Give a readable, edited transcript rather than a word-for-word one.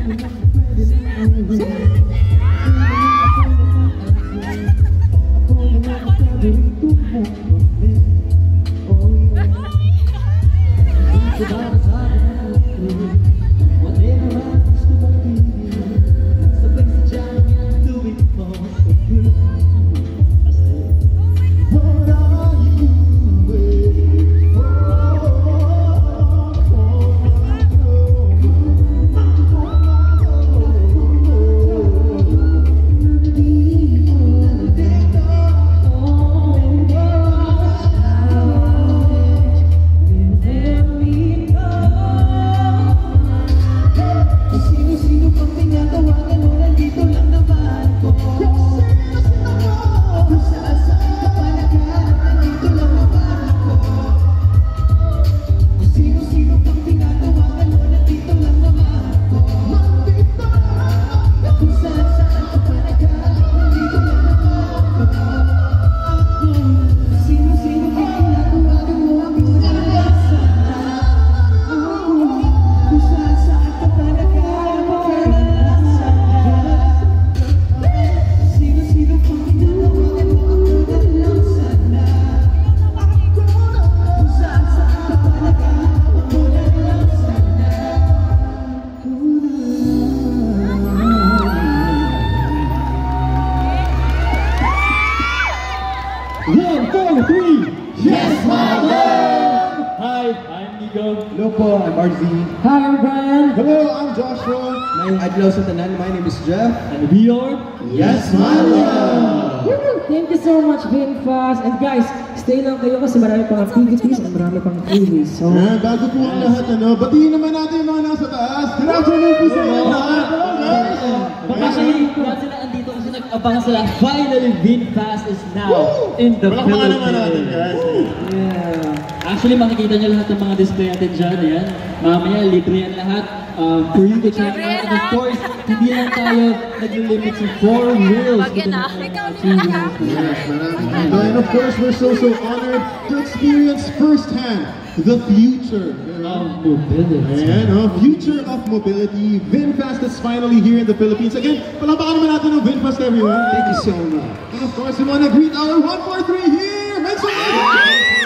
I'm RZ. Hi, I'm Brian. Hello, I'm Joshua. Adlaw sa tanan. My name is Jeff. And we are Yes, My Love. Thank you so much, VinFast. And guys, stay lang kayo kasi marami pang activities and marami pang freebies. So, bago po ang lahat, batiin naman natin yung mga nasa taas. Good afternoon po sa inyo lahat. Hello, guys. Baka sila andito kasi nag-abang sila. Finally, VinFast is now in the Philippines. Palakpakan naman natin, guys. Yeah. Actually, makikita nyo lahat ng mga display natin dyan. Ayan. Mamaya, libre yan lahat. For you to check out. And of course, hindi lang tayo nag-limit sa 4 wheels. Yes, and of course, we're so honored to experience firsthand the future of mobility. Ayan, future of mobility. VinFast is finally here in the Philippines. Again, palakpakan naman natin ng VinFast, everyone. Thank you so much. And of course, we want to greet our 143 here. Make some noise!